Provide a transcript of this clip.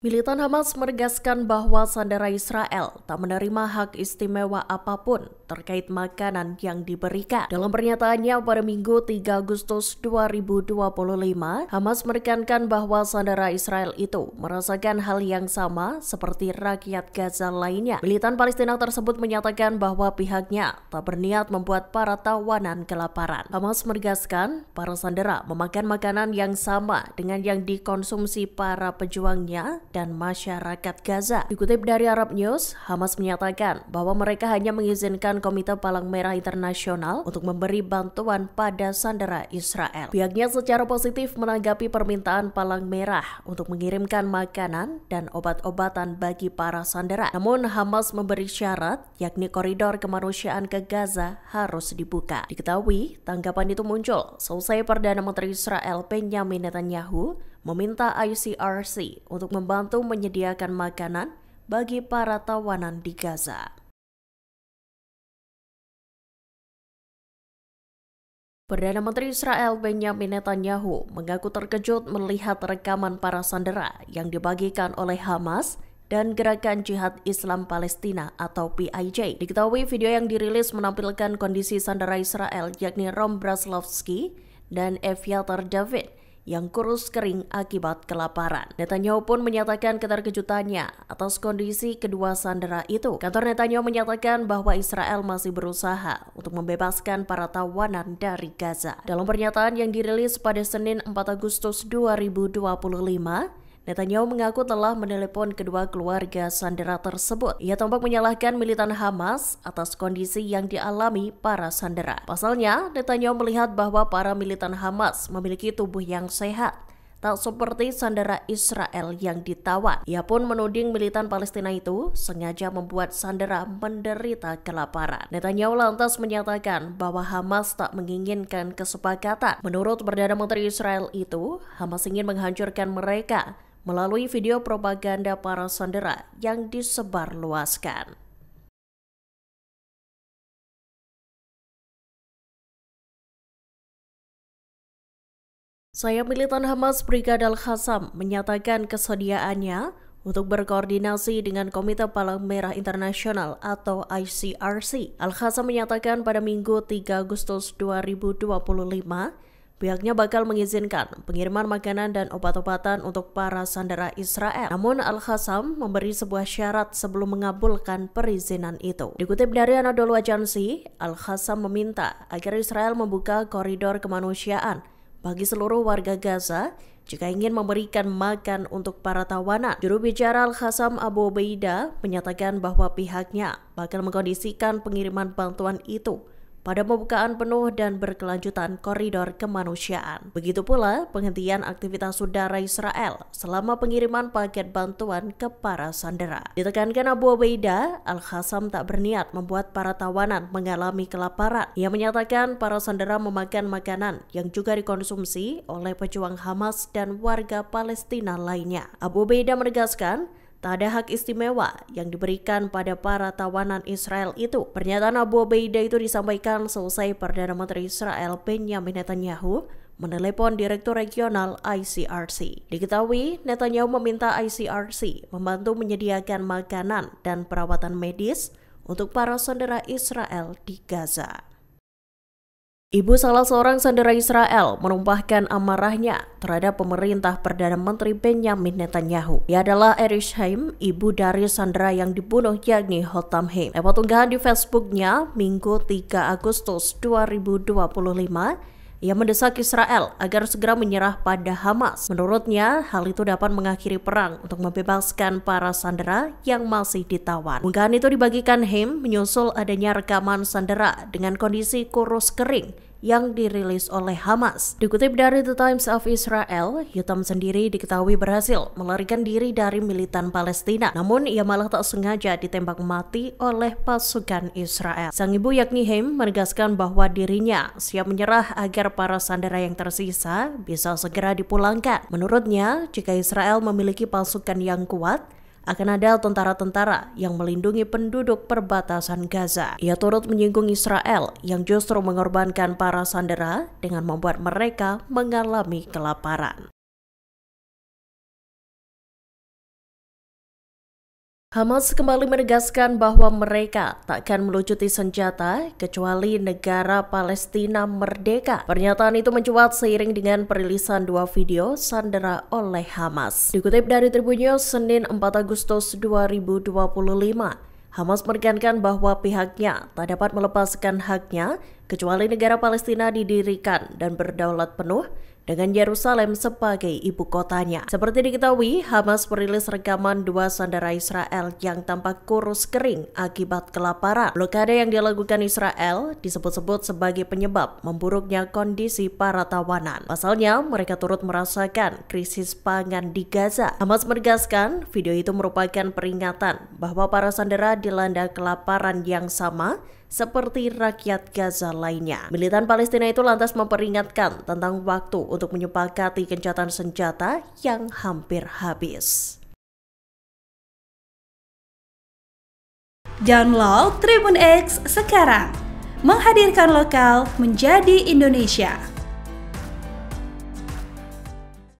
Militan Hamas menegaskan bahwa sandera Israel tak menerima hak istimewa apapun terkait makanan yang diberikan. Dalam pernyataannya pada Minggu 3 Agustus 2025, Hamas menekankan bahwa sandera Israel itu merasakan hal yang sama seperti rakyat Gaza lainnya. Militan Palestina tersebut menyatakan bahwa pihaknya tak berniat membuat para tawanan kelaparan. Hamas menegaskan para sandera memakan makanan yang sama dengan yang dikonsumsi para pejuangnya dan masyarakat Gaza. Dikutip dari Arab News, Hamas menyatakan bahwa mereka hanya mengizinkan Komite Palang Merah Internasional untuk memberi bantuan pada sandera Israel. Pihaknya secara positif menanggapi permintaan Palang Merah untuk mengirimkan makanan dan obat-obatan bagi para sandera. Namun Hamas memberi syarat, yakni koridor kemanusiaan ke Gaza harus dibuka. Diketahui, tanggapan itu muncul selesai Perdana Menteri Israel Benjamin Netanyahu meminta ICRC untuk membantu menyediakan makanan bagi para tawanan di Gaza. Perdana Menteri Israel Benjamin Netanyahu mengaku terkejut melihat rekaman para sandera yang dibagikan oleh Hamas dan Gerakan Jihad Islam Palestina atau PIJ. Diketahui video yang dirilis menampilkan kondisi sandera Israel yakni Rom Braslovski dan Eviatar David yang kurus kering akibat kelaparan. Netanyahu pun menyatakan keterkejutannya atas kondisi kedua sandera itu. Kantor Netanyahu menyatakan bahwa Israel masih berusaha untuk membebaskan para tawanan dari Gaza. Dalam pernyataan yang dirilis pada Senin 4 Agustus 2025, Netanyahu mengaku telah menelepon kedua keluarga sandera tersebut. Ia tampak menyalahkan militan Hamas atas kondisi yang dialami para sandera. Pasalnya, Netanyahu melihat bahwa para militan Hamas memiliki tubuh yang sehat, tak seperti sandera Israel yang ditawan. Ia pun menuding militan Palestina itu sengaja membuat sandera menderita kelaparan. Netanyahu lantas menyatakan bahwa Hamas tak menginginkan kesepakatan. Menurut Perdana Menteri Israel itu, Hamas ingin menghancurkan mereka melalui video propaganda para sandera yang disebarluaskan. Sayap militan Hamas Brigade Al-Qassam menyatakan kesediaannya untuk berkoordinasi dengan Komite Palang Merah Internasional atau ICRC. Al-Qassam menyatakan pada Minggu 3 Agustus 2025, pihaknya bakal mengizinkan pengiriman makanan dan obat-obatan untuk para sandera Israel. Namun Al-Qassam memberi sebuah syarat sebelum mengabulkan perizinan itu. Dikutip dari Anadolu Agency, Al-Qassam meminta agar Israel membuka koridor kemanusiaan bagi seluruh warga Gaza jika ingin memberikan makan untuk para tawanan. Juru bicara Al-Qassam Abu Ubaidah menyatakan bahwa pihaknya bakal mengkondisikan pengiriman bantuan itu pada pembukaan penuh dan berkelanjutan koridor kemanusiaan. Begitu pula penghentian aktivitas udara Israel selama pengiriman paket bantuan ke para sandera. Ditekankan Abu Ubaidah, Al-Qassam tak berniat membuat para tawanan mengalami kelaparan. Ia menyatakan para sandera memakan makanan yang juga dikonsumsi oleh pejuang Hamas dan warga Palestina lainnya. Abu Ubaidah menegaskan, tak ada hak istimewa yang diberikan pada para tawanan Israel itu. Pernyataan Abu Ubaidah itu disampaikan selesai Perdana Menteri Israel Benjamin Netanyahu menelepon Direktur Regional ICRC. Diketahui, Netanyahu meminta ICRC membantu menyediakan makanan dan perawatan medis untuk para sandera Israel di Gaza. Ibu salah seorang sandera Israel menumpahkan amarahnya terhadap pemerintah Perdana Menteri Benjamin Netanyahu. Ia adalah Erich Heim, ibu dari sandera yang dibunuh yakni Hotham Heim. Lewat unggahan di Facebooknya Minggu 3 Agustus 2025, ia mendesak Israel agar segera menyerah pada Hamas. Menurutnya, hal itu dapat mengakhiri perang untuk membebaskan para sandera yang masih ditawan. Unggahan itu dibagikan Heim menyusul adanya rekaman sandera dengan kondisi kurus kering yang dirilis oleh Hamas. Dikutip dari The Times of Israel, Hotham sendiri diketahui berhasil melarikan diri dari militan Palestina. Namun ia malah tak sengaja ditembak mati oleh pasukan Israel. Sang ibu yakni Heim menegaskan bahwa dirinya siap menyerah agar para sandera yang tersisa bisa segera dipulangkan. Menurutnya, jika Israel memiliki pasukan yang kuat, akan ada tentara-tentara yang melindungi penduduk perbatasan Gaza. Ia turut menyinggung Israel yang justru mengorbankan para sandera dengan membuat mereka mengalami kelaparan. Hamas kembali menegaskan bahwa mereka tak akan melucuti senjata kecuali negara Palestina merdeka. Pernyataan itu mencuat seiring dengan perilisan dua video sandera oleh Hamas. Dikutip dari Tribun News Senin 4 Agustus 2025, Hamas menekankan bahwa pihaknya tak dapat melepaskan haknya kecuali negara Palestina didirikan dan berdaulat penuh dengan Yerusalem sebagai ibu kotanya. Seperti diketahui, Hamas merilis rekaman dua sandera Israel yang tampak kurus kering akibat kelaparan. Blokade yang dilakukan Israel disebut-sebut sebagai penyebab memburuknya kondisi para tawanan. Pasalnya, mereka turut merasakan krisis pangan di Gaza. Hamas menegaskan video itu merupakan peringatan bahwa para sandera dilanda kelaparan yang sama seperti rakyat Gaza lainnya. Militan Palestina itu lantas memperingatkan tentang waktu untuk menyepakati gencatan senjata yang hampir habis. Download Tribun X sekarang, menghadirkan lokal menjadi Indonesia.